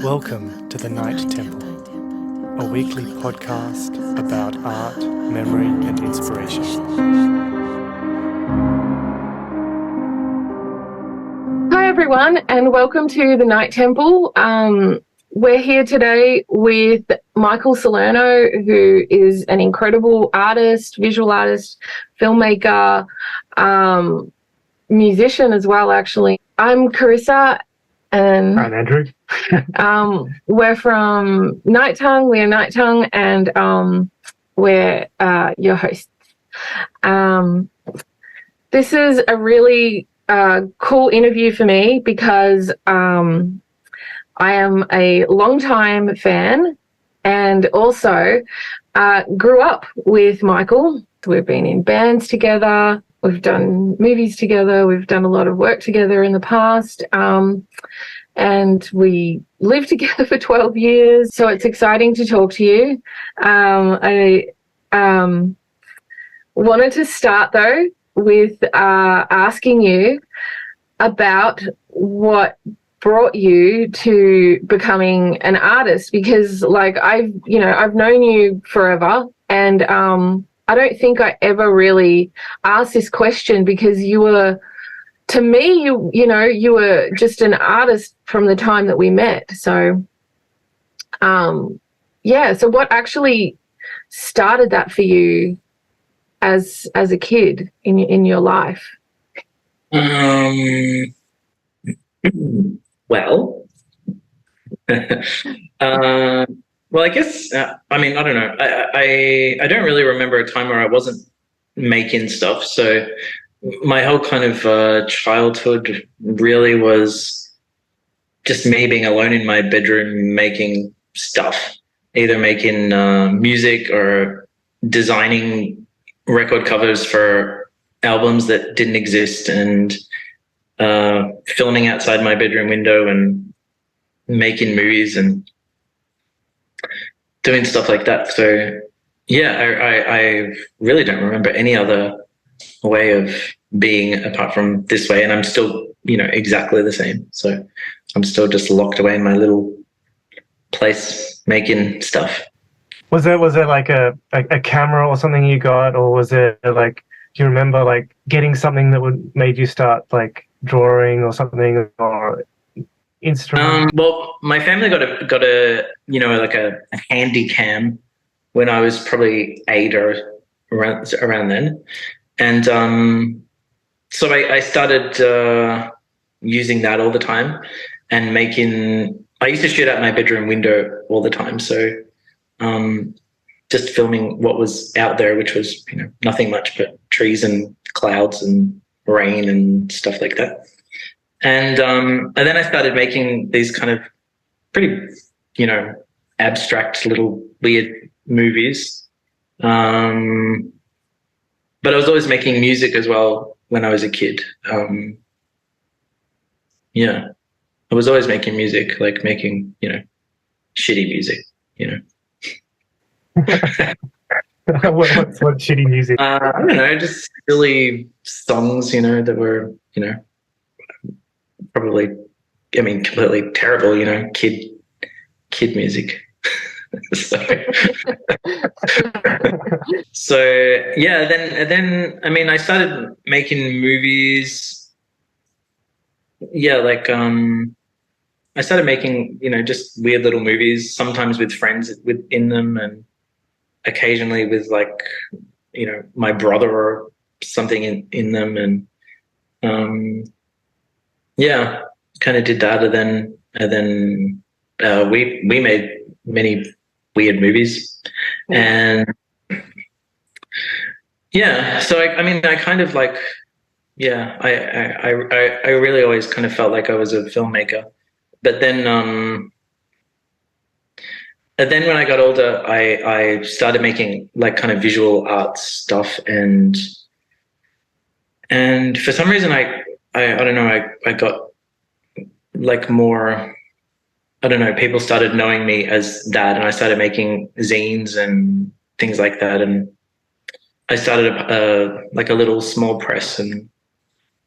Welcome to the Night Temple, a weekly podcast about art, memory, and inspiration. Hi everyone, and welcome to the Night Temple. We're here today with Michael Salerno, who is an incredible artist, visual artist, filmmaker, musician as well, actually. I'm Carisa, and I'm Andrew. We're from Night Tongue. We're Night Tongue, and we're your hosts. This is a really cool interview for me because I am a long-time fan and also grew up with Michael. We've been in bands together. We've done movies together. We've done a lot of work together in the past. And we lived together for 12 years. So it's exciting to talk to you. I wanted to start, though, with asking you about what brought you to becoming an artist, because I've known you forever, and I don't think I ever really asked this question, because you were, to me, you were just an artist from the time that we met. So so what actually started that for you as a kid in your life? Well, I guess, I don't know. I don't really remember a time where I wasn't making stuff. So my whole kind of childhood really was just me being alone in my bedroom making stuff, either making music or designing record covers for albums that didn't exist, and filming outside my bedroom window and making movies and doing stuff like that. So yeah, I really don't remember any other way of being apart from this way, and I'm still exactly the same. So I'm still just locked away in my little place making stuff. Was it like a camera or something you got, or was it like, do you remember like getting something that made you start like drawing or something, or instrument? Well, my family got a like a handy cam when I was probably 8 or around then, and so I started using that all the time and making. I used to shoot out my bedroom window all the time, so just filming what was out there, which was nothing much but trees and clouds and rain and stuff like that. And then I started making these kind of pretty, abstract little weird movies. But I was always making music as well when I was a kid. I was always making music, like making, shitty music, What shitty music? I don't know, just silly songs, that were, probably, completely terrible, kid music. So yeah, then I started making movies. Yeah, like I started making just weird little movies, sometimes with friends in them, and occasionally with like my brother or something in them, and kind of did that, and then we made many weird movies, and so I kind of like, I really always kind of felt like I was a filmmaker, but then when I got older, I started making like kind of visual arts stuff, and for some reason I don't know, I got like more, I don't know, people started knowing me as that, and I started making zines and things like that, and I started like a little small press, and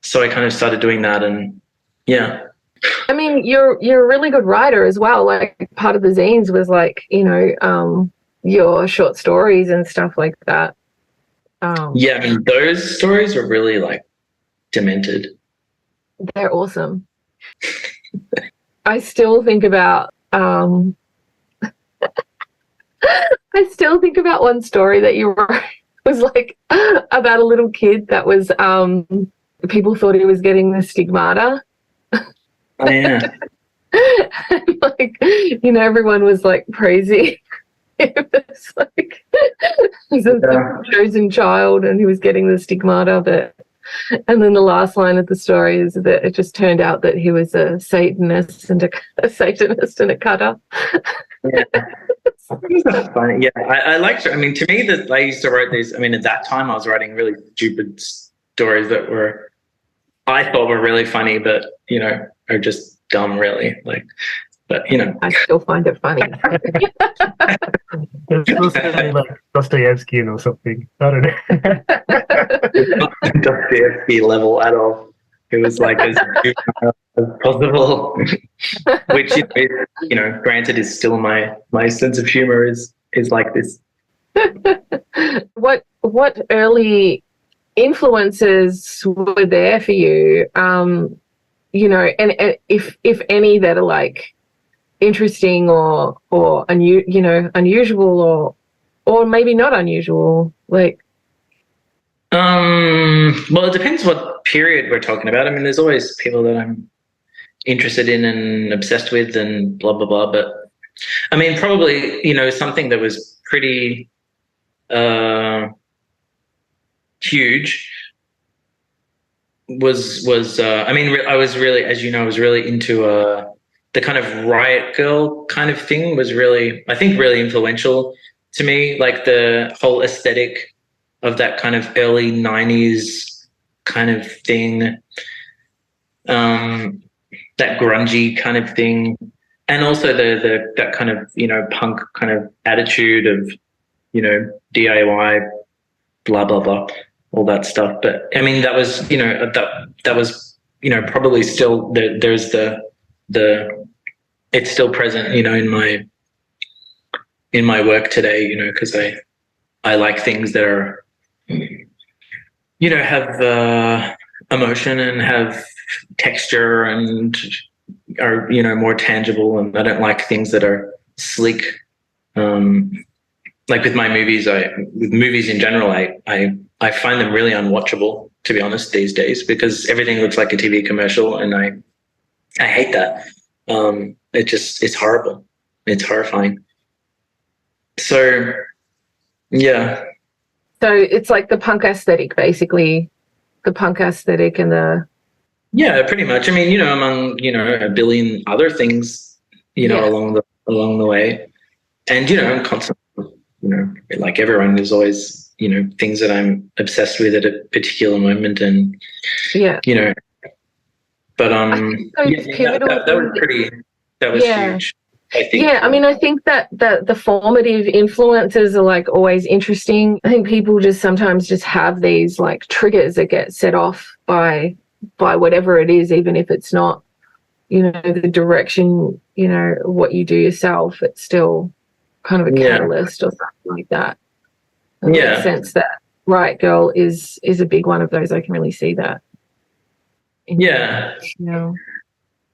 so I kind of started doing that, and I mean, you're a really good writer as well. Like part of the zines was like, your short stories and stuff like that. Yeah, I mean, those stories are really like demented. They're awesome. I still think about one story that you wrote. It was like about a little kid that was people thought he was getting the stigmata. Oh yeah. And, like, everyone was like praising. It was like he's a chosen child and he was getting the stigmata, and then the last line of the story is that it just turned out that he was a Satanist and a cutter. Yeah. That's funny. Yeah, I liked it. I mean, to me, that I used to write these. I mean, at that time, I was writing really stupid stories that I thought were really funny, but are just dumb, really. Like, but I still find it funny. It's supposed to be like Dostoevsky or something. I don't know. Not Dostoevsky level at all. It was like as juvenile as possible, which granted is still my sense of humor is like this. What early influences were there for you? And if any that are like interesting or unusual or maybe not unusual, like. Well, it depends what period we're talking about. I mean, there's always people that I'm interested in and obsessed with and blah, blah, blah. But I mean, probably, something that was pretty huge was I mean, I was really, as you know, I was really into the kind of Riot Girl kind of thing was really, I think, really influential to me. Like the whole aesthetic of that kind of early 90s kind of thing, that grungy kind of thing, and also that kind of punk kind of attitude of DIY, blah blah blah, all that stuff. But I mean, that was that was probably still there's the it's still present in my work today, because I like things that are have emotion and have texture and are more tangible, and I don't like things that are sleek. Like with my movies, with movies in general, I find them really unwatchable, to be honest, these days, because everything looks like a TV commercial, and I hate that. It's horrible. It's horrifying. So yeah. So it's like the punk aesthetic, basically, the punk aesthetic and the. Yeah, pretty much. I mean, among a billion other things, along the way, and I'm constantly, like everyone, there's always things that I'm obsessed with at a particular moment, and but that was huge. I think. Yeah, I mean, I think that the formative influences are like always interesting. I think people just sometimes just have these like triggers that get set off by whatever it is, even if it's not, the direction, what you do yourself, it's still kind of a catalyst or something like that. In the sense that Riot Girl is a big one of those. I can really see that. Yeah.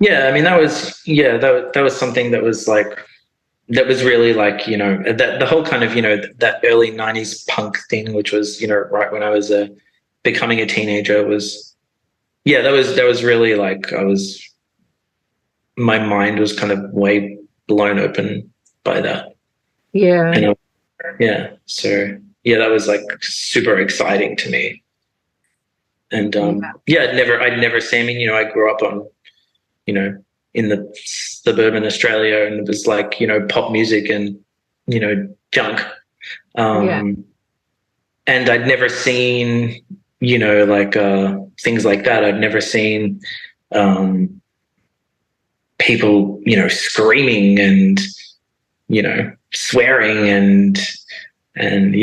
Yeah, I mean that was something that was like that was really like that the whole kind of that early 90s punk thing, which was right when I was becoming a teenager, was that was really like my mind was kind of way blown open by that. Yeah. And, so that was like super exciting to me. And I'd never seen. I mean, I grew up on in the suburban Australia, and it was like, pop music and, junk. And I'd never seen, like things like that. I'd never seen people, screaming and, swearing and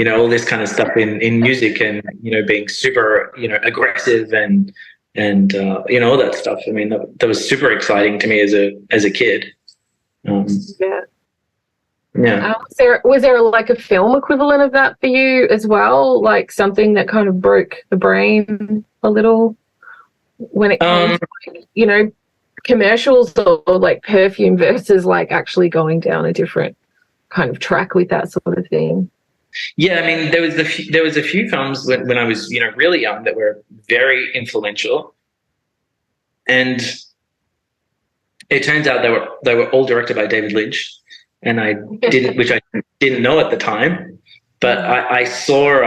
all this kind of stuff in music, and, being super, aggressive and and all that stuff. I mean, that was super exciting to me as a kid. Yeah. Yeah. Was there like a film equivalent of that for you as well? Like something that kind of broke the brain a little when it came to, like, commercials or like perfume versus like actually going down a different kind of track with that sort of thing? Yeah, I mean, there was a few films when I was really young that were very influential, and it turns out they were all directed by David Lynch, and I didn't know at the time, but I saw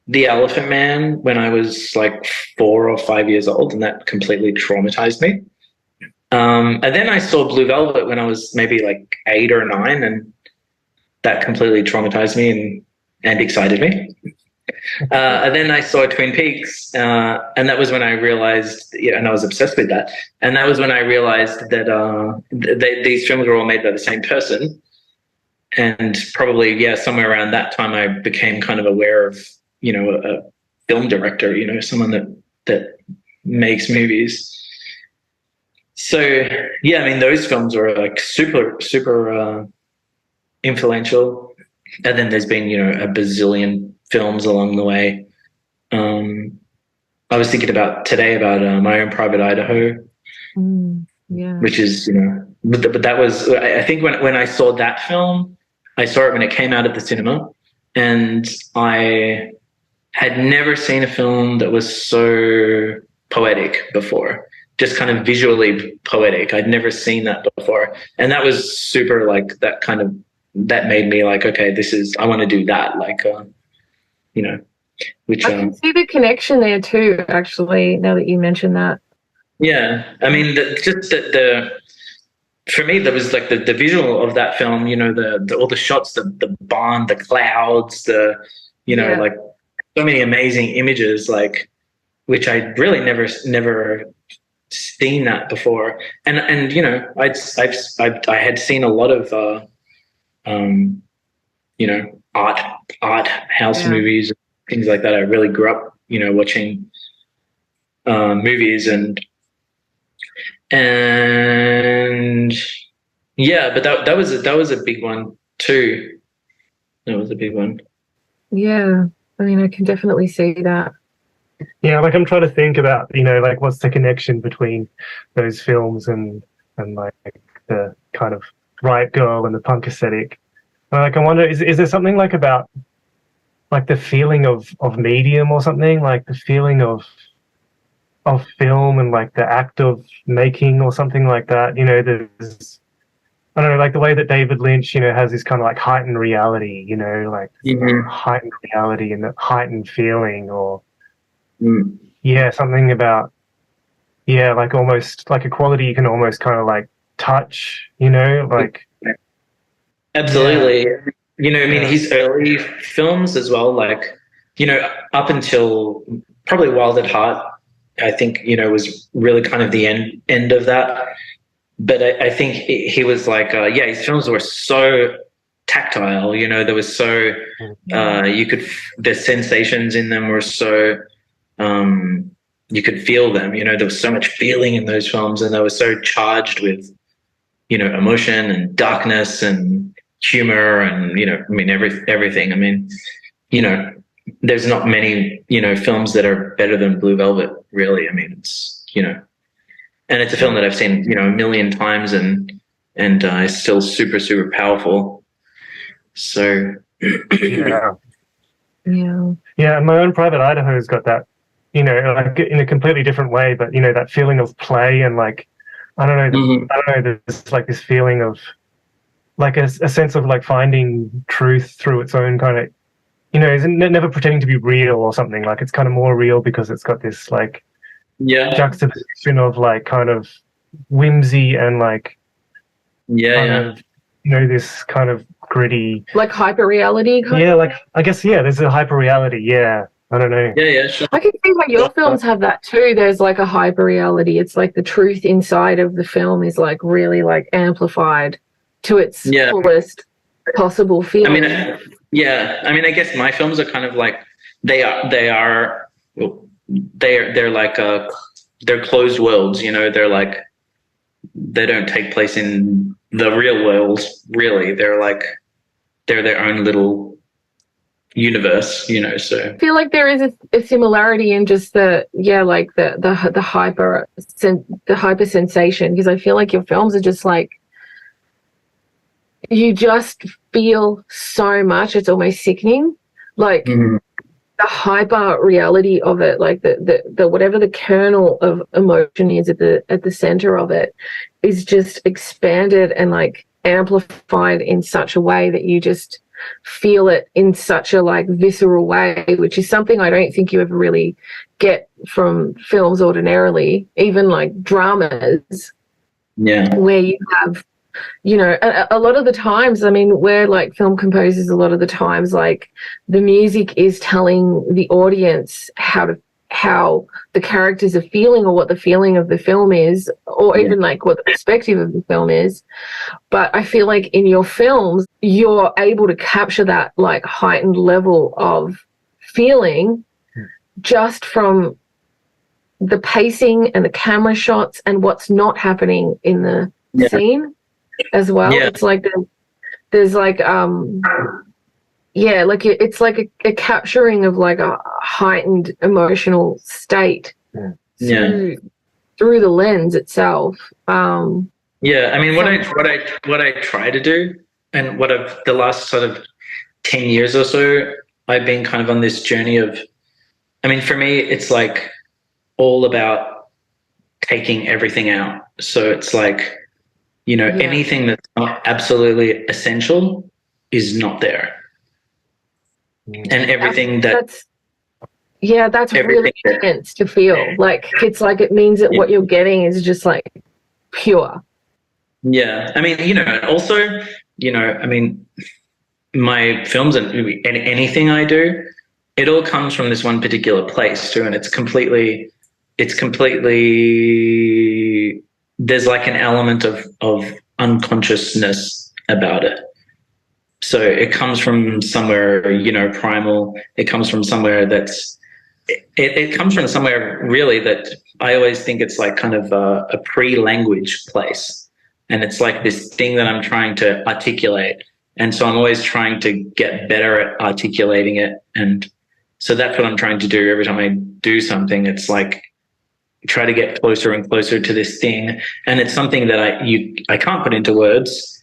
The Elephant Man when I was like 4 or 5 years old, and that completely traumatized me. And then I saw Blue Velvet when I was maybe like 8 or 9, and that completely traumatized me and excited me. And then I saw Twin Peaks, and that was when I realized, and I was obsessed with that. And that was when I realized that these films were all made by the same person. And probably, somewhere around that time, I became kind of aware of, a film director, someone that makes movies. So, I mean, those films were like super, super influential. And then there's been, a bazillion films along the way. I was thinking today about My Own Private Idaho, which is, but that was, I think when I saw that film, I saw it when it came out at the cinema, and I had never seen a film that was so poetic before, just kind of visually poetic. I'd never seen that before. And that was super, like, that made me like, okay, I want to do that. Like, which I can see the connection there too, actually, now that you mention that. Yeah. I mean, for me, there was like the visual of that film, all the shots, the barn, the clouds, like so many amazing images, like, which I really never seen that before. And I had seen a lot of, art house movies, things like that. I really grew up, watching movies and but that was a big one too. That was a big one. Yeah, I mean, I can definitely see that. Yeah, like I'm trying to think about, like what's the connection between those films and like the kind of riot girl and the punk aesthetic. Like I wonder, is there something like about like the feeling of medium or something, like the feeling of film and like the act of making or something like that? There's, I don't know, like the way that David Lynch, has this kind of like heightened reality, like heightened reality and the heightened feeling, or something about like almost like a quality you can almost kind of like touch, like. Absolutely. I mean, his early films as well, like, up until probably Wild at Heart, I think, was really kind of the end of that. But I think he was like, his films were so tactile, there was so, the sensations in them were so, you could feel them, there was so much feeling in those films, and they were so charged with, emotion and darkness and humor and, I mean, everything. I mean, there's not many, films that are better than Blue Velvet, really. I mean, it's, and it's a film that I've seen, a million times, and it's still super, super powerful. So, yeah. And My Own Private Idaho's got that, like in a completely different way, but that feeling of play and like, I don't know, there's like this feeling of like a sense of like finding truth through its own kind of, isn't never pretending to be real or something. Like it's kind of more real because it's got this like juxtaposition of like kind of whimsy and like of, this kind of gritty, like hyper reality. Like I guess there's a hyper reality. I don't know. Sure. I can see why your films have that too. There's like a hyper reality. It's like the truth inside of the film is like really like amplified to its fullest possible feeling. I mean, I guess my films are kind of like they are. Well, they're like they're closed worlds, you know. They're like, they don't take place in the real world, really. They're like, they're their own little universe, you know. So I feel like there is a similarity in just the hyper sensation, because I feel like your films are just like, you just feel so much, it's almost sickening, like the hyper reality of it, like the whatever the kernel of emotion is at the center of it is just expanded and like amplified in such a way that you just feel it in such a like visceral way, which is something I don't think you ever really get from films ordinarily, even like dramas, where you have, you know, a lot of the times, I mean, we're like film composers, a lot of the times, like the music is telling the audience how the characters are feeling, or what the feeling of the film is, or even like what the perspective of the film is. But I feel like in your films, you're able to capture that like heightened level of feeling just from the pacing and the camera shots and what's not happening in the scene as well. It's like there's like like it's like a capturing of like a heightened emotional state through the lens itself. I mean, what I try to do, and what I've, the last sort of 10 years or so, I've been kind of on this journey of, I mean, for me, it's like all about taking everything out. So it's like, you know, anything that's not absolutely essential is not there. And everything that's really intense to feel. Like, it's like, it means that what you're getting is just like pure. Yeah. I mean, you know, also, you know, I mean, my films and anything I do, it all comes from this one particular place too. And it's completely, there's like an element of unconsciousness about it. So it comes from somewhere, you know, primal. It comes from somewhere that's, it comes from somewhere really that I always think it's like kind of a pre-language place. And it's like this thing that I'm trying to articulate. And so I'm always trying to get better at articulating it. And so that's what I'm trying to do every time I do something. It's like, try to get closer and closer to this thing. And it's something that I can't put into words.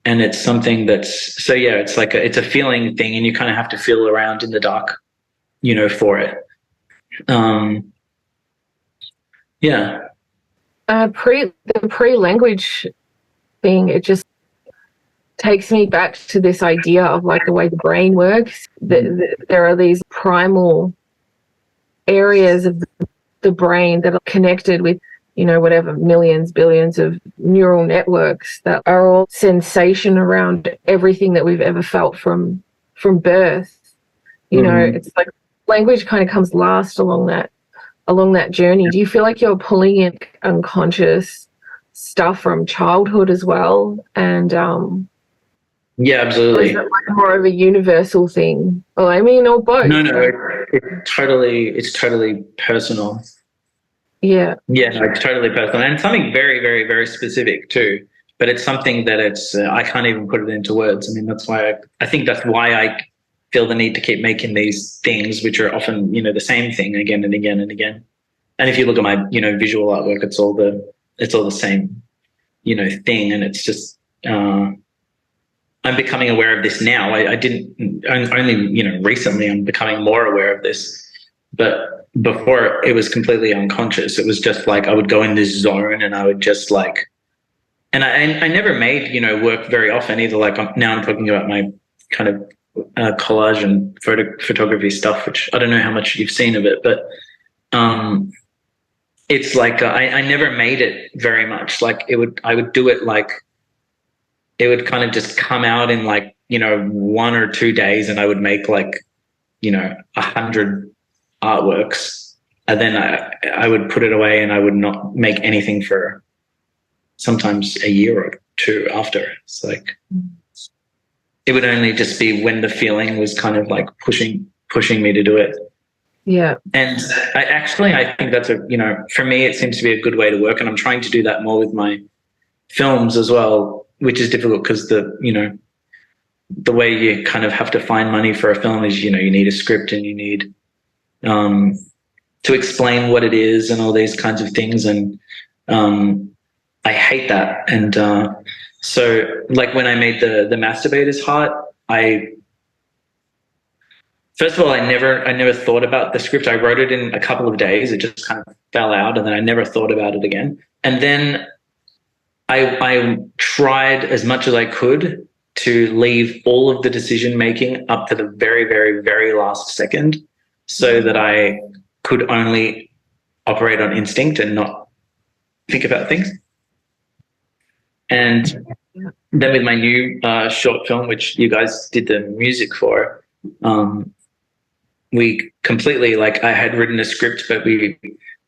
And it's something that's, so yeah, it's like it's a feeling thing, and you kind of have to feel around in the dark, you know, for it. The pre-language thing, it just takes me back to this idea of like the way the brain works. There are these primal areas of the brain that are connected with, you know, whatever millions, billions of neural networks that are all sensation around everything that we've ever felt from birth. You know, it's like language kind of comes last along that journey. Do you feel like you're pulling in unconscious stuff from childhood as well? And yeah, absolutely. Or is it like more of a universal thing? Well, I mean, or both. No, it's totally personal. Yeah, no, it's totally personal, and something very, very, very specific too. But it's something that it's I can't even put it into words. I mean, that's why I think that's why I feel the need to keep making these things, which are often, you know, the same thing again and again and again. And if you look at my, you know, visual artwork, it's all the same, you know, thing. And it's just I'm becoming aware of this now. I didn't only, you know, recently I'm becoming more aware of this, but before it was completely unconscious. It was just like I would go in this zone and I would just like, and I never made, you know, work very often either. Like now I'm talking about my kind of collage and photography stuff, which I don't know how much you've seen of it, but it's like I never made it very much. Like I would do it like it would kind of just come out in like, you know, 1 or 2 days, and I would make like, you know, 100 artworks, and then I would put it away, and I would not make anything for sometimes a year or two after. It's like it would only just be when the feeling was kind of like pushing me to do it. Yeah. And I think that's for me, it seems to be a good way to work. And I'm trying to do that more with my films as well, which is difficult because the way you kind of have to find money for a film is, you need a script and you need to explain what it is and all these kinds of things. And I hate that. And so like when I made the Masturbator's Heart, first of all, I never thought about the script. I wrote it in a couple of days. It just kind of fell out, and then I never thought about it again. And then I tried as much as I could to leave all of the decision making up to the very, very, very last second, so that I could only operate on instinct and not think about things. And then with my new short film, which you guys did the music for, we completely, like, I had written a script, but we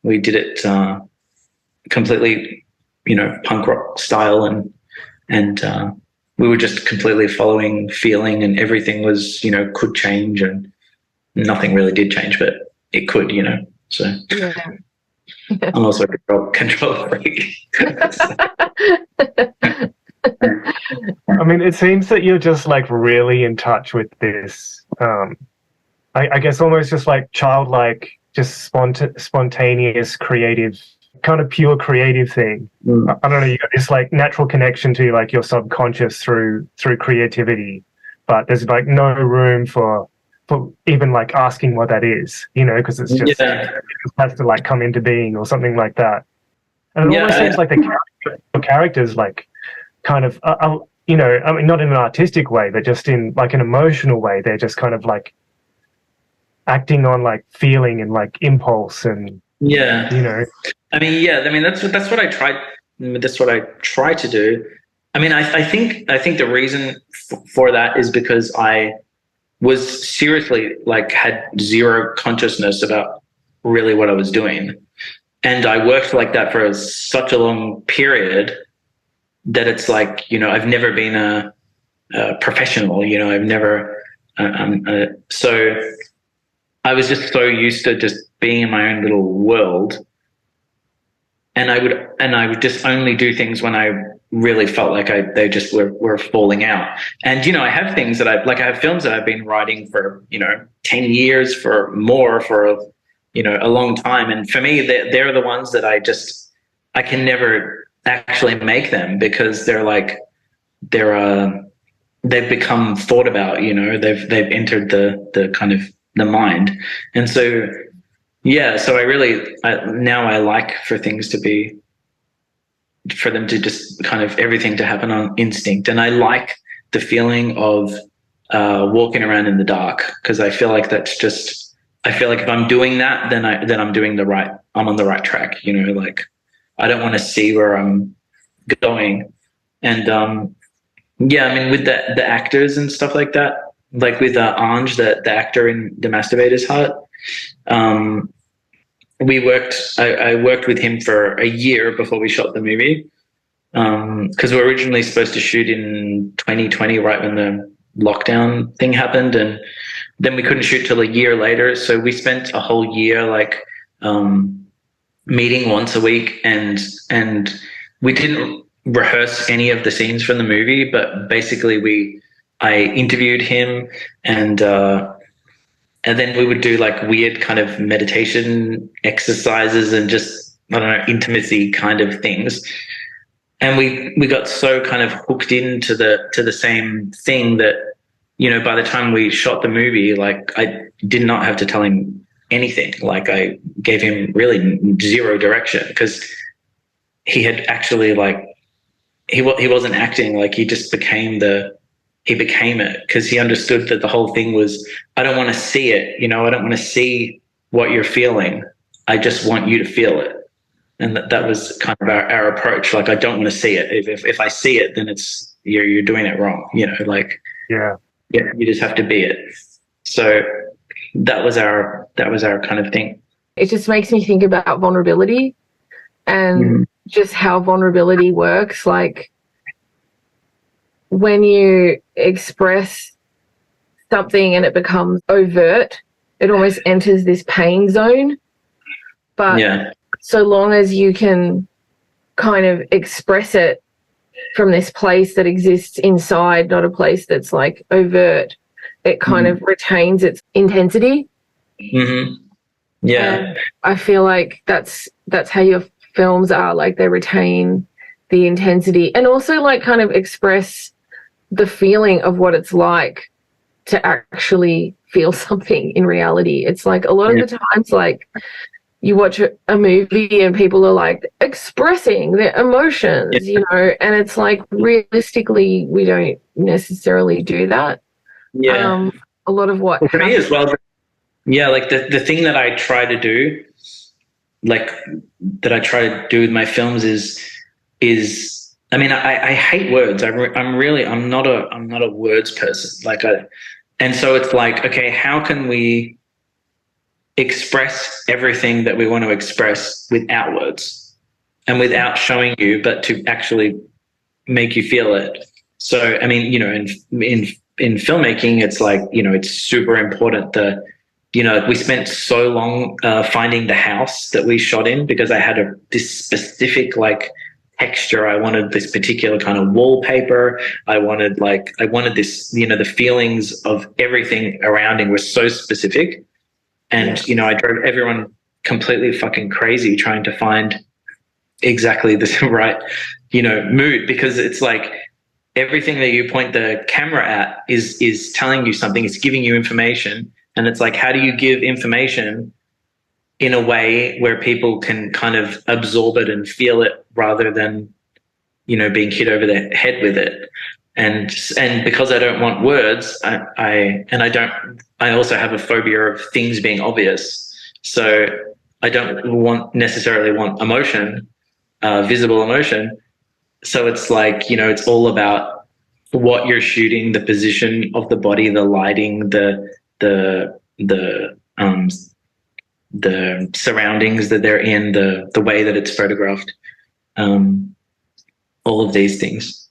did it completely, punk rock style, and we were just completely following feeling, and everything was, could change, and nothing really did change, but it could, So Yeah. I'm also a control freak. I mean, it seems that you're just like really in touch with this. I guess almost just like childlike, just spontaneous, creative, kind of pure creative thing. I don't know. You got this like natural connection to like your subconscious through creativity, but there's like no room for even like asking what that is, because it's just it has to like come into being or something like that. And it almost seems like the characters like kind of, I mean, not in an artistic way, but just in like an emotional way. They're just kind of like acting on like feeling and like impulse and I mean that's what I tried. That's what I try to do. I mean, I think the reason for that is because I was seriously like had zero consciousness about really what I was doing, and I worked like that for such a long period that it's like, I've never been a professional, I've never so I was just so used to just being in my own little world, and I would just only do things when I really felt like they just were falling out. And I have things that I have films that I've been writing for 10 years for a long time, and for me they're the ones that I can never actually make them, because they've become thought about, they've entered the kind of the mind. And so now I like for things to be, for them to just kind of everything to happen on instinct. And I like the feeling of walking around in the dark, because I feel like if I'm doing that, then I'm on the right track, like I don't want to see where I'm going. And I mean, with the actors and stuff like that, like with Ange, the actor in The Masturbator's Heart, I worked with him for a year before we shot the movie, because we were originally supposed to shoot in 2020, right when the lockdown thing happened, and then we couldn't shoot till a year later. So we spent a whole year like meeting once a week, and we didn't rehearse any of the scenes from the movie, but basically I interviewed him, and then we would do like weird kind of meditation exercises and just, I don't know, intimacy kind of things. And we got so kind of hooked into the same thing that, by the time we shot the movie, like I did not have to tell him anything. Like I gave him really zero direction, because he had actually like, he wasn't acting, like he just became it, because he understood that the whole thing was, I don't want to see it, I don't want to see what you're feeling. I just want you to feel it. And that was kind of our approach. Like, I don't want to see it. If I see it, then it's, you're doing it wrong, like, you just have to be it. So that was our kind of thing. It just makes me think about vulnerability and just how vulnerability works. Like, when you express something and it becomes overt, it almost enters this pain zone. But so long as you can kind of express it from this place that exists inside, not a place that's like overt, it kind of retains its intensity. Mm-hmm. Yeah. And I feel like that's how your films are, like they retain the intensity and also like kind of express the feeling of what it's like to actually feel something in reality. It's like a lot of the times, like you watch a movie and people are like expressing their emotions, you know, and it's like realistically we don't necessarily do that. Yeah. A lot of what for me as well. Yeah, like the thing that I try to do, like that I try to do with my films is I mean I hate words. I'm not a words person. And so it's like, okay, how can we express everything that we want to express without words and without showing you, but to actually make you feel it. So I mean, you know, in filmmaking, it's like, you know, it's super important you know, we spent so long finding the house that we shot in because I had this specific like texture. I wanted this particular kind of wallpaper. I wanted this, you know, the feelings of everything around it was so specific. And, you know, I drove everyone completely fucking crazy trying to find exactly the right, you know, mood, because it's like everything that you point the camera at is telling you something. It's giving you information. And it's like, how do you give information in a way where people can kind of absorb it and feel it rather than, you know, being hit over the head with it? And because I don't want words, I also have a phobia of things being obvious. So I don't necessarily want emotion, visible emotion. So it's like, you know, it's all about what you're shooting, the position of the body, the lighting, the surroundings that they're in, the way that it's photographed, all of these things.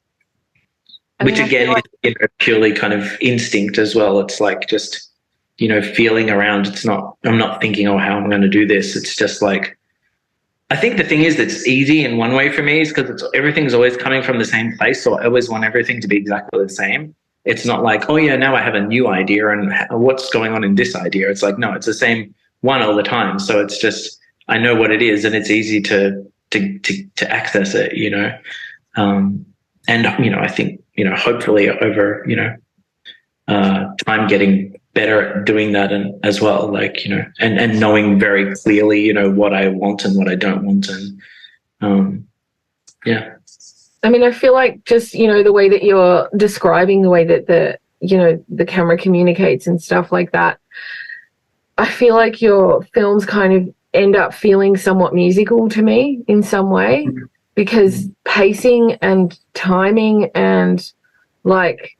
Which again is, you know, purely kind of instinct as well. It's like just, you know, feeling around. I'm not thinking, oh, how am I going to do this? It's just like, I think the thing is that's easy in one way for me is because everything's always coming from the same place. So I always want everything to be exactly the same. It's not like, oh yeah, now I have a new idea and what's going on in this idea. It's like, no, it's the same one all the time. So it's just, I know what it is and it's easy to access it, you know? And, you know, I think, you know, hopefully over, you know, time getting better at doing that and as well, like, you know, and knowing very clearly, you know, what I want and what I don't want. And yeah. I mean, I feel like just, you know, the way that you're describing the way that the camera communicates and stuff like that, I feel like your films kind of end up feeling somewhat musical to me in some way, because pacing and timing and like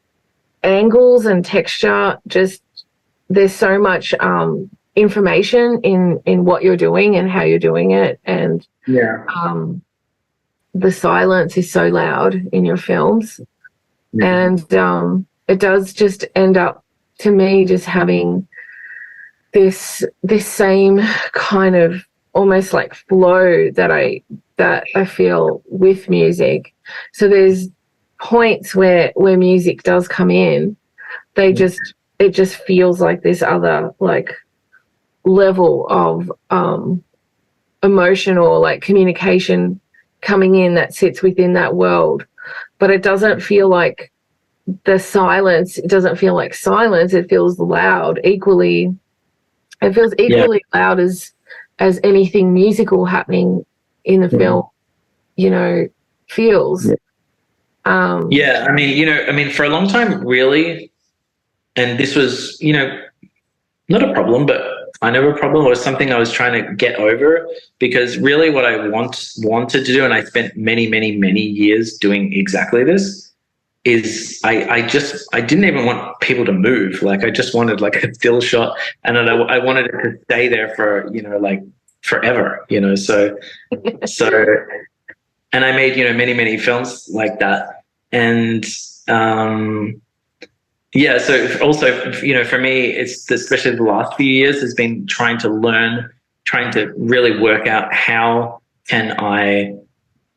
angles and texture, just there's so much information in what you're doing and how you're doing it. And the silence is so loud in your films. And it does just end up, to me, just having this same kind of almost like flow that I feel with music. So there's points where music does come in, it just feels like this other like level of emotion or like communication coming in that sits within that world. But it doesn't feel like the silence. It doesn't feel like silence. It feels loud equally. It feels equally loud as anything musical happening in the film, you know, feels. I mean, for a long time, really, and this was, you know, not a problem, but kind of a problem, or something I was trying to get over, because really what I wanted to do, and I spent many, many, many years doing exactly this, is I didn't even want people to move. Like I just wanted like a still shot, and then I wanted it to stay there for, you know, like forever, you know, so and I made, you know, many, many films like that. And yeah. So also, for me, it's especially the last few years has been trying to really work out how can I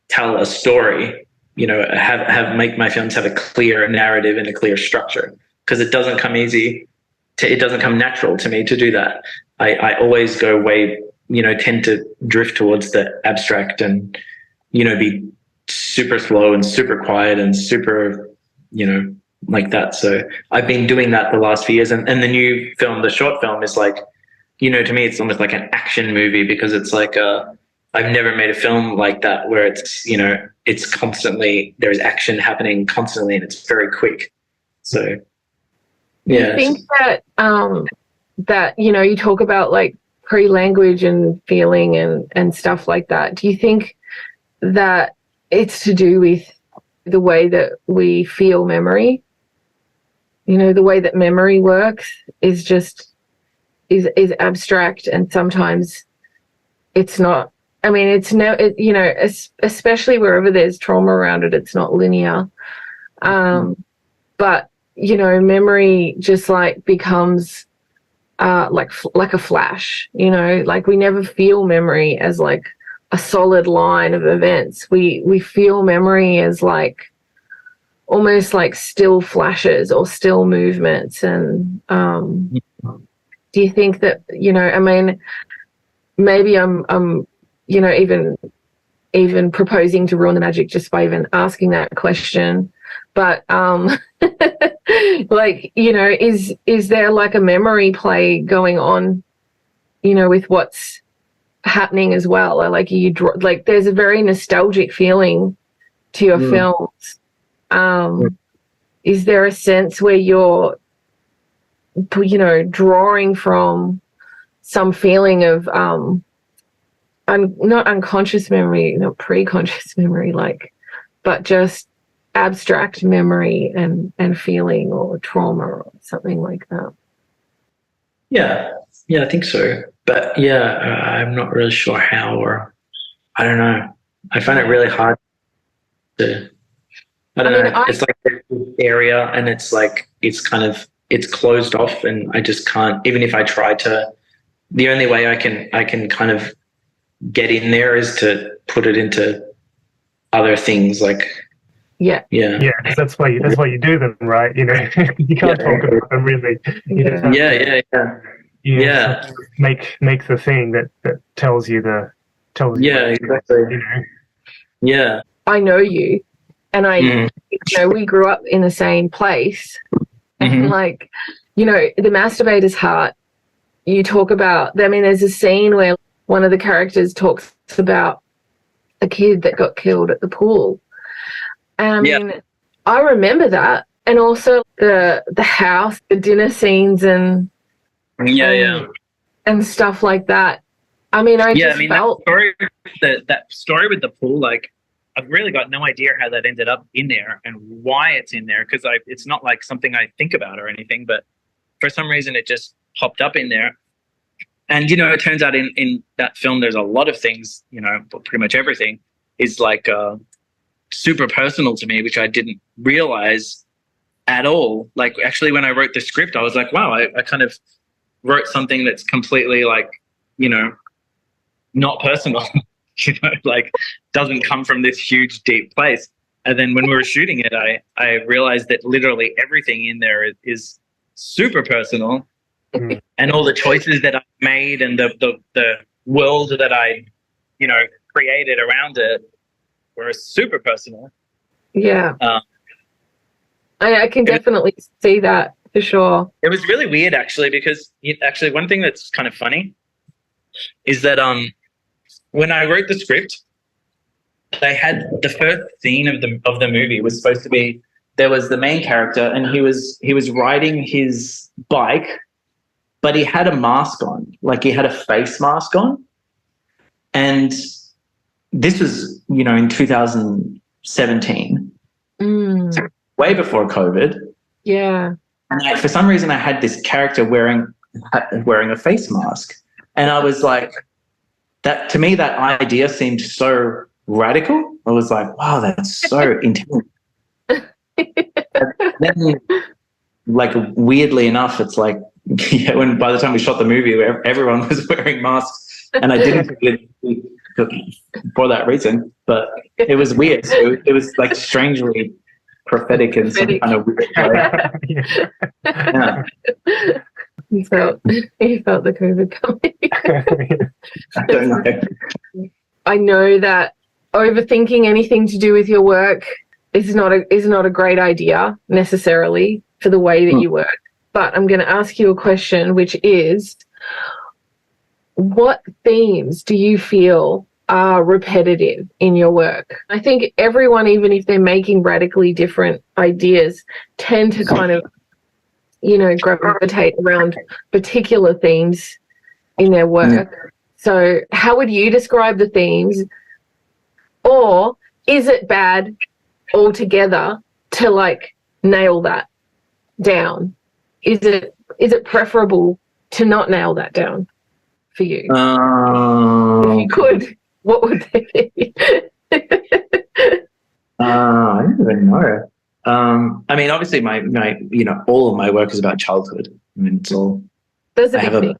tell a story, make my films have a clear narrative and a clear structure, because it doesn't come it doesn't come natural to me to do that. I always go tend to drift towards the abstract and, be super slow and super quiet and super, like that. So I've been doing that the last few years. And the new film, the short film, is like, to me, it's almost like an action movie, because it's like I've never made a film like that where it's, it's constantly, there's action happening constantly and it's very quick. So, yeah. Do you think that you talk about like pre-language and feeling and stuff like that. Do you think that it's to do with the way that we feel memory? The way that memory works is abstract, and sometimes it's not. I mean, especially wherever there's trauma around it, it's not linear. But memory just like becomes like a flash. Like we never feel memory as like a solid line of events. We feel memory as like almost like still flashes or still movements. And do you think that I mean, maybe I'm even proposing to ruin the magic just by even asking that question, but like is there like a memory play going on with what's happening as well? Or like like there's a very nostalgic feeling to your films. Is there a sense where you're drawing from some feeling of not unconscious memory, not pre-conscious memory, but just abstract memory and feeling or trauma or something like that? Yeah, I think so. But yeah, I'm not really sure how, or I don't know. I find it really hard to. I don't know. It's like this area, and it's like it's closed off, and I just can't. Even if I try to, the only way I can kind of get in there is to put it into other things, like. Yeah, because that's why you do them, right? You can't talk about them really. Yeah. Make the thing that tells you exactly. Yeah. I know you, and we grew up in the same place, and like, the masturbator's heart. You talk about. I mean, there's a scene where one of the characters talks about a kid that got killed at the pool. And I mean, I remember that, and also the house, the dinner scenes, and stuff like that. I mean, I felt that story with the pool. Like, I've really got no idea how that ended up in there and why it's in there, because it's not like something I think about or anything, but for some reason it just popped up in there. And it turns out in that film, there's a lot of things. But pretty much everything is like. Super personal to me, which I didn't realize at all. Like, actually, when I wrote the script, I was like, wow, I kind of wrote something that's completely like, not personal, like doesn't come from this huge, deep place. And then when we were shooting it, I realized that literally everything in there is super personal. And all the choices that I made and the world that I, created around it were super personal. Yeah. I can definitely see that for sure. It was really weird, actually, because one thing that's kind of funny is that when I wrote the script, they had the first scene of the movie was supposed to be, there was the main character and he was riding his bike, but he had a mask on, like he had a face mask on. And this was, in 2017, so way before COVID. Yeah. And for some reason, I had this character wearing a face mask, and I was like, that to me, that idea seemed so radical. I was like, wow, that's so intense. like weirdly enough, it's like when by the time we shot the movie, everyone was wearing masks, and I didn't for that reason, but it was weird. So it was like strangely prophetic in some kind of weird way. Yeah. You felt the COVID coming. I don't know. I know that overthinking anything to do with your work is not a great idea necessarily for the way that you work. But I'm going to ask you a question, which is, what themes do you feel are repetitive in your work? I think everyone, even if they're making radically different ideas, tend to kind of, gravitate around particular themes in their work. So how would you describe the themes? Or is it bad altogether to like nail that down? Is it preferable to not nail that down for you? If you could, what would they be? I don't even know. I mean, obviously, my all of my work is about childhood. I mean, it's all. That's a big thing.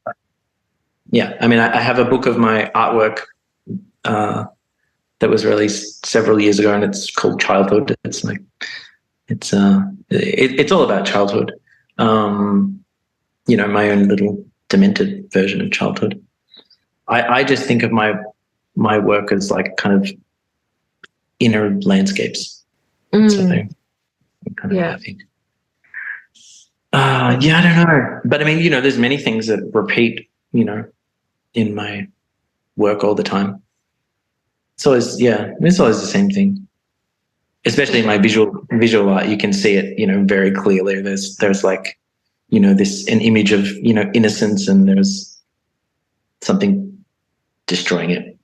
Yeah, I mean, I have a book of my artwork that was released several years ago, and it's called Childhood. It's like it's all about childhood. My own little demented version of childhood. I just think of my work as like kind of inner landscapes. So kind of, I think. I don't know. But I mean, there's many things that repeat, in my work all the time. It's always the same thing. Especially in my visual art, you can see it, very clearly. There's like, an image of, innocence, and there's something destroying it.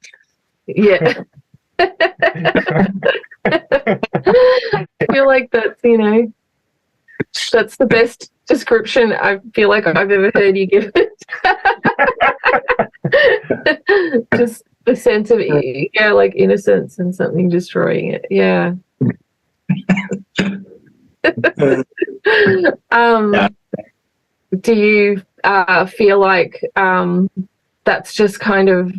Yeah. I feel like that's the best description I feel like I've ever heard you give it. Just the sense of like innocence and something destroying it. Yeah. Do you feel like that's just kind of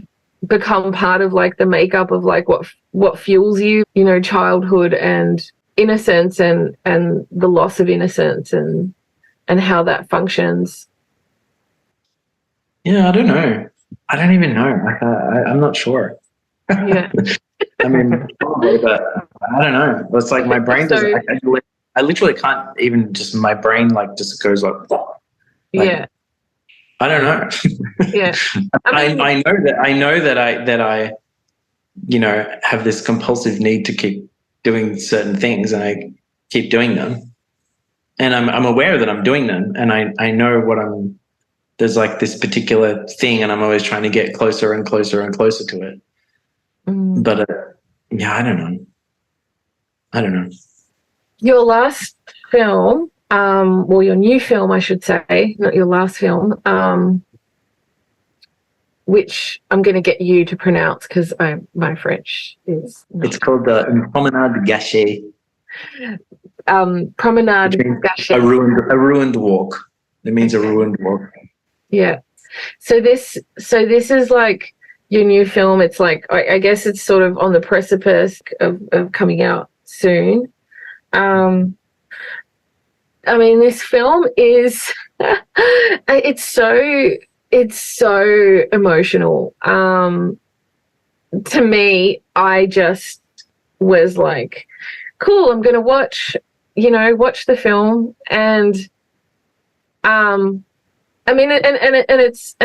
become part of like the makeup of like what fuels you, childhood and innocence and the loss of innocence and how that functions? Yeah, I don't know. I don't even know. I'm not sure. Yeah. I mean, probably, but I don't know. It's like my brain I literally can't even my brain like just goes like yeah. I don't know. Yeah. I know that I have this compulsive need to keep doing certain things, and I keep doing them, and I'm aware that I'm doing them, and I know there's like this particular thing, and I'm always trying to get closer and closer and closer to it. But I don't know. Your last film, your new film, I should say, not your last film, which I'm going to get you to pronounce because my French is not. It's called Promenade Gâchée. Promenade Gâchée. A ruined walk. It means a ruined walk. Yeah. So this is like your new film. It's like I guess it's sort of on the precipice of coming out soon. I mean, this film is it's so emotional. To me, I just was like, cool, I'm going to watch the film. And I mean, and it's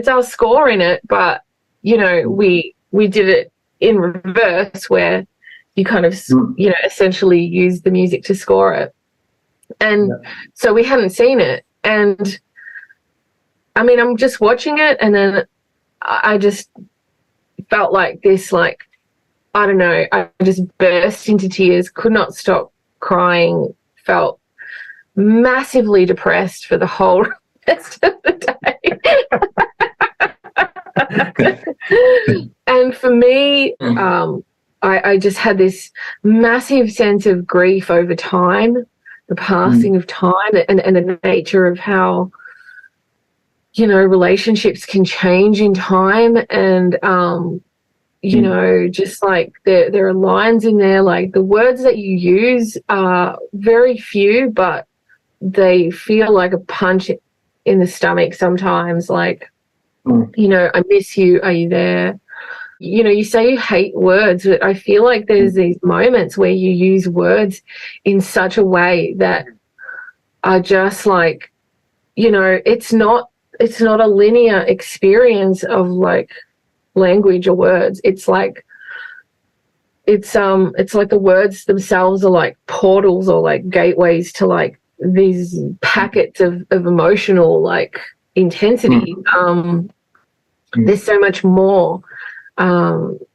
our score in it, but we did it in reverse, where you kind of essentially use the music to score it. And so we hadn't seen it, and I mean, I'm just watching it, and then I just felt like this, like, I don't know, I just burst into tears, could not stop crying, felt massively depressed for the whole rest of the day. And for me, I just had this massive sense of grief over time the passing of time and the nature of how, you know, relationships can change in time. And, you know, just like there are lines in there, like the words that you use are very few, but they feel like a punch in the stomach sometimes. Like, you know, I miss you. Are you there? You know, you say you hate words, but I feel like there's these moments where you use words in such a way that are just like, you know, it's not a linear experience of like language or words. It's like the words themselves are like portals or like gateways to like these packets of emotional like intensity. There's so much more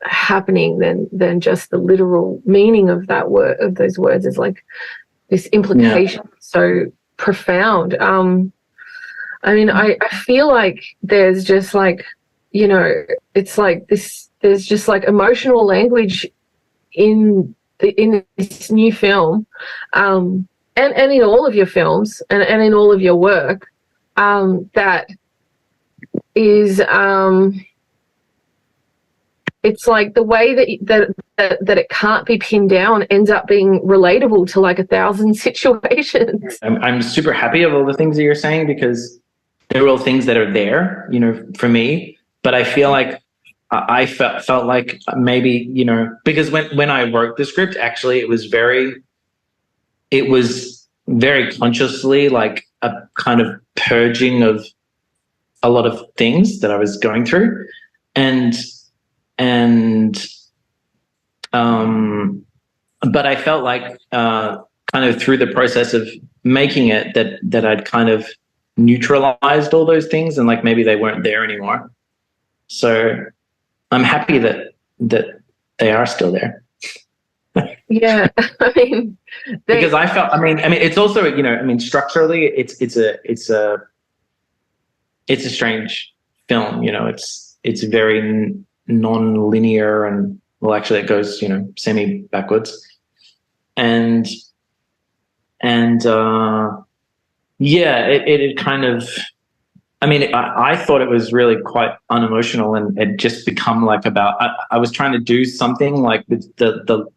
happening than just the literal meaning of that word, of those words. Is like this implication so profound. I mean, I feel like there's just like, you know, it's like this, there's just like emotional language in this new film, and in all of your films and in all of your work, that is, it's like the way that it can't be pinned down ends up being relatable to like 1,000 situations. I'm super happy of all the things that you're saying, because they're all things that are there, you know, for me. But I feel like I felt like maybe, you know, because when I wrote the script, actually, it was very consciously like a kind of purging of a lot of things that I was going through, but I felt like kind of through the process of making it that I'd kind of neutralized all those things, and like maybe they weren't there anymore. So I'm happy that they are still there. Yeah, I mean, because I felt, I mean, it's also, you know, I mean, structurally, it's a strange film. You know, it's very non-linear, and well, actually, it goes, you know, semi backwards, and yeah, it kind of. I mean, I thought it was really quite unemotional, and it just become like about. I was trying to do something like the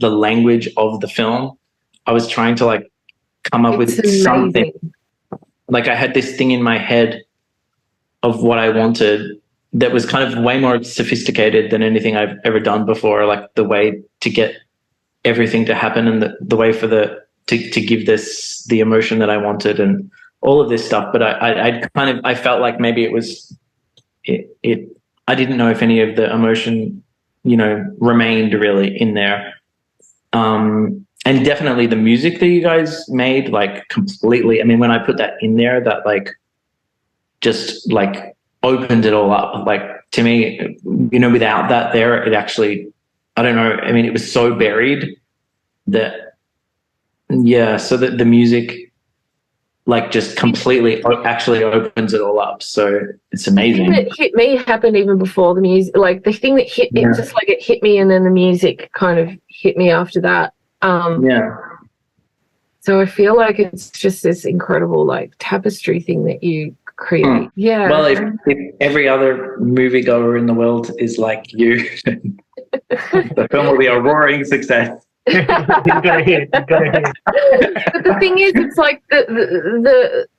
language of the film. I was trying to like come up with something. Like I had this thing in my head of what I wanted that was kind of way more sophisticated than anything I've ever done before. Like the way to get everything to happen, and the way for to give this the emotion that I wanted, and all of this stuff. But I felt like maybe it was it. I didn't know if any of the emotion, you know, remained really in there. And definitely the music that you guys made, like completely. I mean, when I put that in there, that like just like opened it all up. Like to me, you know, without that there, it actually, I don't know. I mean, it was so buried that, yeah. So that the music, like, just completely actually opens it all up. So it's amazing. The thing that hit me happened even before the music. Like the thing that hit me, just like it hit me, and then the music kind of hit me after that. So I feel like it's just this incredible like tapestry thing that you create. Yeah. Well, if every other moviegoer in the world is like you, the film will be a roaring success. You gotta hit. But the thing is, it's like the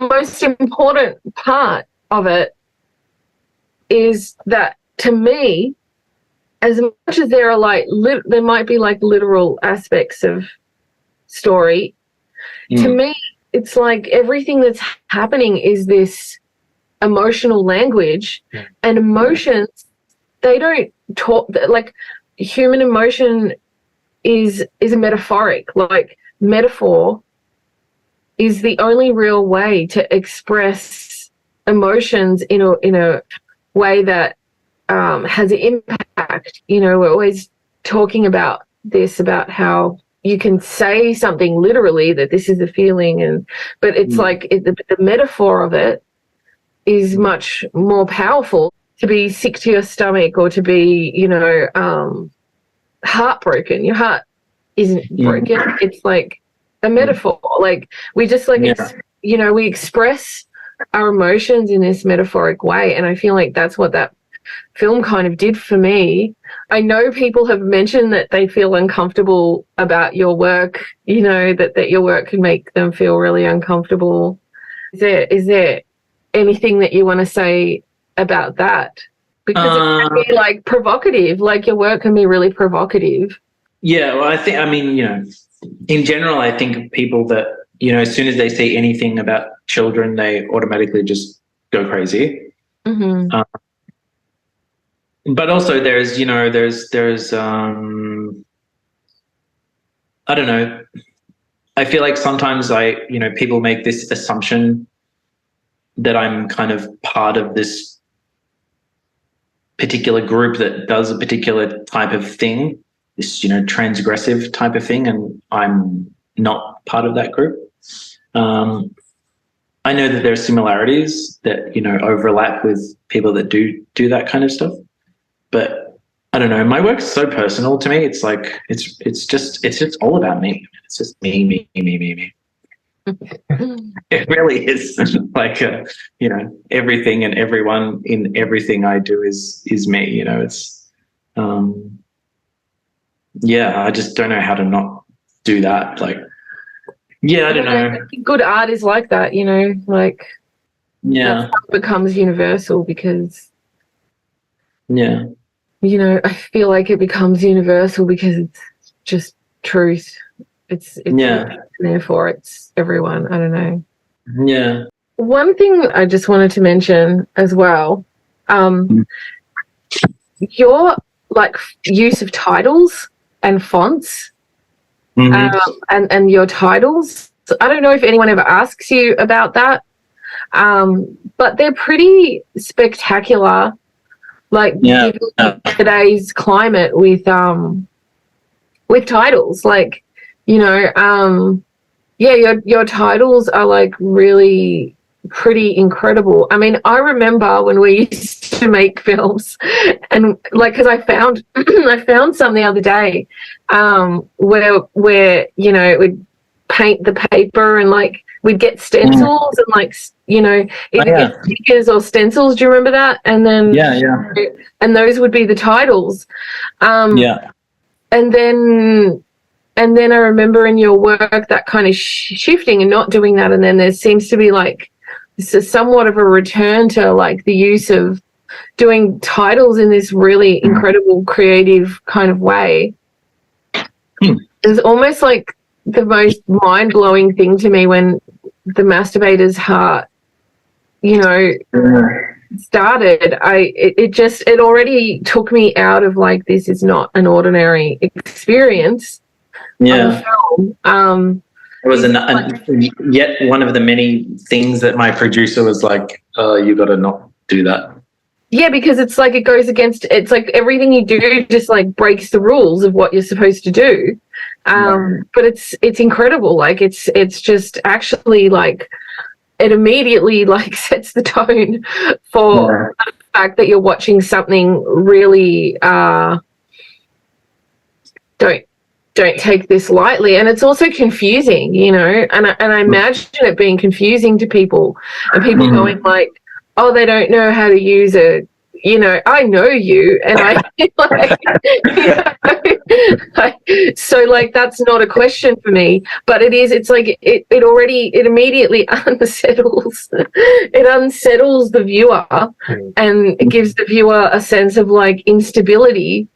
most important part of it is that, to me, as much as there are like there might be like literal aspects of story, to me it's like everything that's happening is this emotional language, and emotions, they don't talk. Like human emotion is a metaphoric. Like metaphor is the only real way to express emotions in a way that has an impact. You know, we're always talking about this, about how you can say something literally that this is a feeling, but it's like the metaphor of it is much more powerful. To be sick to your stomach, or to be, you know, heartbroken, your heart isn't broken. It's like a metaphor. Like we just like we express our emotions in this metaphoric way, and I feel like that's what that film kind of did for me. I know people have mentioned that they feel uncomfortable about your work, that your work can make them feel really uncomfortable. Is there anything that you want to say about that? Because it can be like provocative, like your work can be really provocative. Yeah, well, in general, I think people that, as soon as they see anything about children, they automatically just go crazy. Mm-hmm. But also there's I don't know. I feel like sometimes people make this assumption that I'm kind of part of this particular group that does a particular type of thing, this, transgressive type of thing, and I'm not part of that group. I know that there are similarities that, overlap with people that do that kind of stuff. But I don't know, my work's so personal to me. It's like, it's just all about me. It's just me. It really is like, everything and everyone in everything I do is me, it's, I just don't know how to not do that. Like, I don't know. Good art is like that, like, yeah, it becomes universal because, I feel like it becomes universal because it's just truth. It's therefore it's everyone. I don't know. Yeah. One thing I just wanted to mention as well, your like use of titles and fonts, and your titles. I don't know if anyone ever asks you about that, but they're pretty spectacular. Like given today's climate with titles, like your titles are like really pretty incredible. I mean, I remember when we used to make films, and like because I found some the other day, where we'd paint the paper and like we'd get stencils and like either get stickers or stencils. Do you remember that? And then and those would be the titles. And then I remember in your work that kind of shifting and not doing that, and then there seems to be like somewhat of a return to like the use of doing titles in this really incredible creative kind of way. It's almost like the most mind-blowing thing to me when the masturbator's heart started. It already took me out of like, this is not an ordinary experience of a film. It was yet one of the many things that my producer was like, you got to not do that. Yeah, because it's like it goes against, it's like everything you do just like breaks the rules of what you're supposed to do. But it's incredible. Like it's just actually like it immediately like sets the tone for the fact that you're watching something really don't take this lightly. And it's also confusing, and I imagine it being confusing to people and people going like, oh, they don't know how to use it. I know you, and I so like that's not a question for me, but it is. It's like it immediately unsettles the viewer, and it gives the viewer a sense of like instability.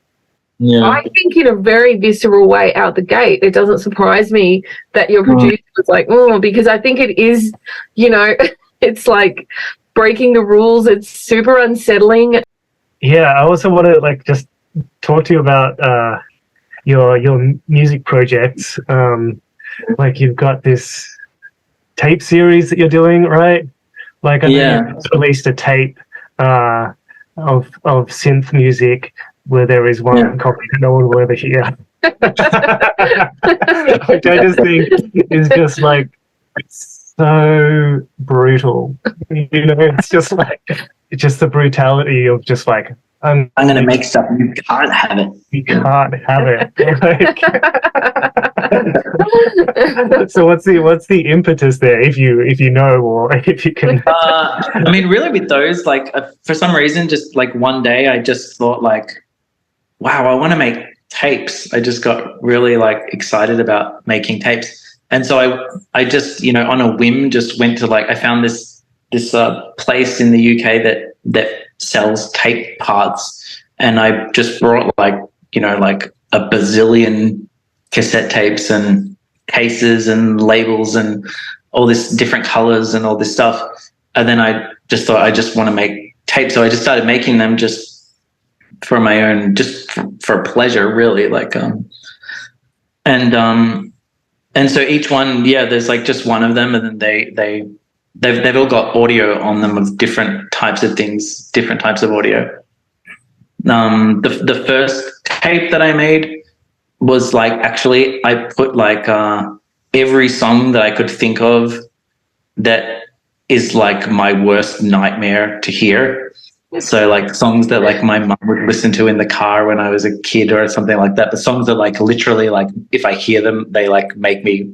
I think in a very visceral way out the gate. It doesn't surprise me that your producer was like, because I think it is, it's like breaking the rules. It's super unsettling. Yeah, I also want to like just talk to you about your music projects. Like you've got this tape series that you're doing, right? Like I know you released a tape of synth music where there is one copy that no one will ever hear. Which I just think is just like so brutal. It's just like the brutality of just like I'm going to make stuff. You can't have it. You can't have it. So what's the impetus there, if you know, or if you can? I mean, really, with those, like for some reason, just like one day, I just thought like, wow, I want to make tapes. I just got really like excited about making tapes, and so I just on a whim just went to I found this place in the UK that sells tape parts. And I just brought like a bazillion cassette tapes and cases and labels and all this different colors and all this stuff. And then I just thought I just want to make tapes. So I just started making them just for my own, just for pleasure, really. And so each one, there's like just one of them, and then they've all got audio on them of different types of things, different types of audio. The first tape that I made was actually I put every song that I could think of that is my worst nightmare to hear. So songs that my mum would listen to in the car when I was a kid or something like that. The songs that literally if I hear them, they make me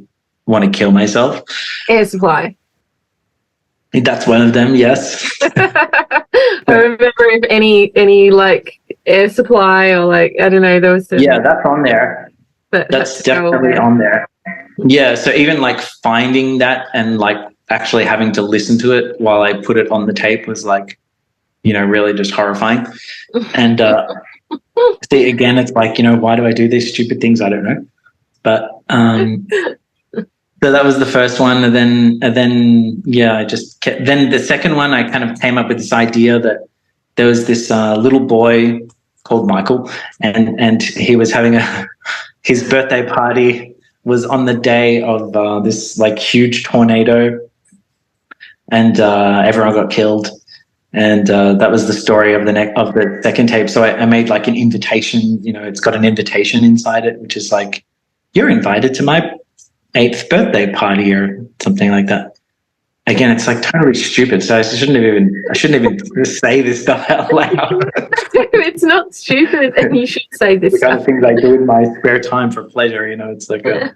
want to kill myself. Air Supply. That's one of them, yes. I remember if any Air Supply or I don't know, there was that's on there. That's definitely on there. Yeah, so even finding that and actually having to listen to it while I put it on the tape was really just horrifying. And see, again, it's why do I do these stupid things? I don't know. But so that was the first one, and then I just kept. Then the second one, I kind of came up with this idea that there was this little boy called Michael, and he was having his birthday party was on the day of this huge tornado, and everyone got killed, and that was the story of the second tape. So I made an invitation. It's got an invitation inside it, which is you're invited to my 8th birthday party or something like that. Again, it's totally stupid. So I shouldn't even say this stuff out loud. It's not stupid, and you should say this. The kind of things I do in my spare time for pleasure. It's very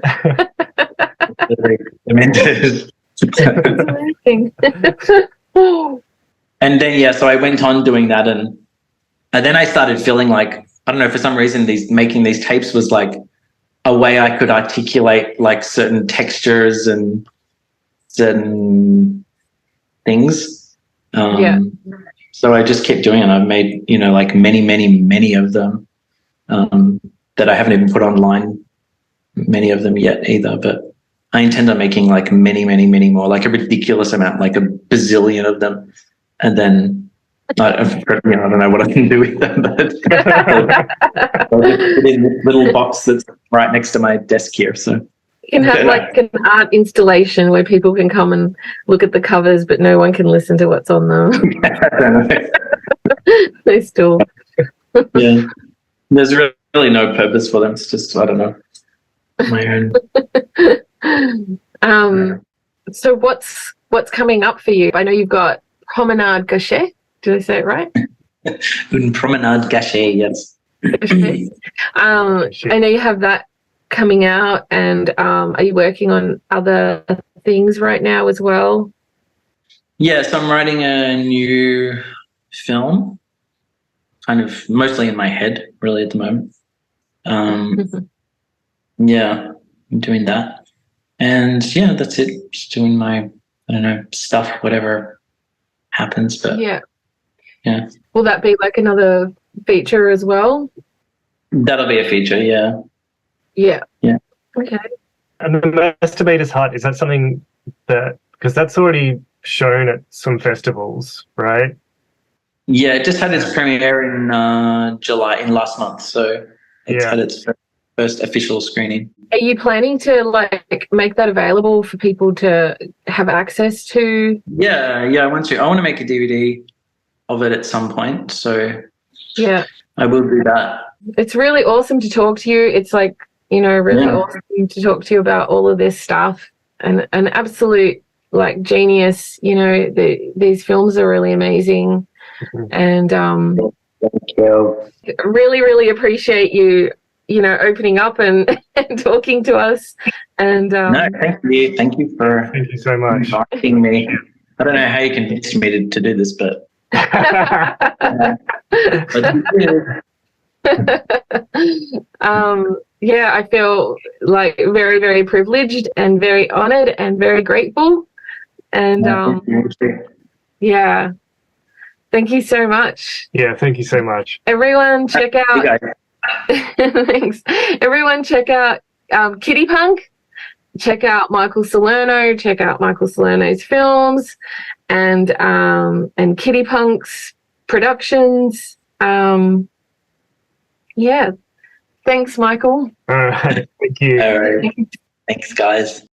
demented. And then so I went on doing that, and then I started feeling I don't know, for some reason making these tapes was a way I could articulate certain textures and certain things. So I just kept doing it. I've made, many of them that I haven't even put online, many of them yet either. But I intend on making many more, a ridiculous amount, a bazillion of them. And then I don't know what I can do with them, but I'll just put in this little box that's right next to my desk here. So you can have an art installation where people can come and look at the covers, but no one can listen to what's on them. They still. Yeah, there's really no purpose for them. It's just I don't know, my own. So what's coming up for you? I know you've got Promenade Gaucher. Did I say it right? Une promenade gâchée, yes. I know you have that coming out, and are you working on other things right now as well? Yes, I'm writing a new film, kind of mostly in my head, really, at the moment. Yeah, I'm doing that. And that's it. Just doing my, I don't know, stuff, whatever happens. But yeah. Will that be another feature as well? That'll be a feature, yeah. Yeah. Yeah. Okay. And the Masturbator's Hut, is that something because that's already shown at some festivals, right? Yeah, it just had its premiere in July, in last month. So it's had its first official screening. Are you planning to make that available for people to have access to? Yeah, I want to. I want to make a DVD of it at some point. So yeah, I will do that. It's really awesome to talk to you. It's really awesome to talk to you about all of this stuff, and an absolute genius. These films are really amazing. And Thank you. Really, really appreciate you, opening up and, and talking to us. And No, thank you. Thank you for Thank you so much. inviting me. I don't know how you convinced me to do this, but yeah, I feel like very, very privileged and very honored and very grateful. And yeah, thank you so much. Yeah, thank you so much. Everyone, check you out. guys. Thanks. Everyone, check out Kitty Punk. Check out Michael Salerno. Check out Michael Salerno's films, and Kitty Punk's productions. Yeah. Thanks, Michael. All right. Thank you. All right. Thanks, guys.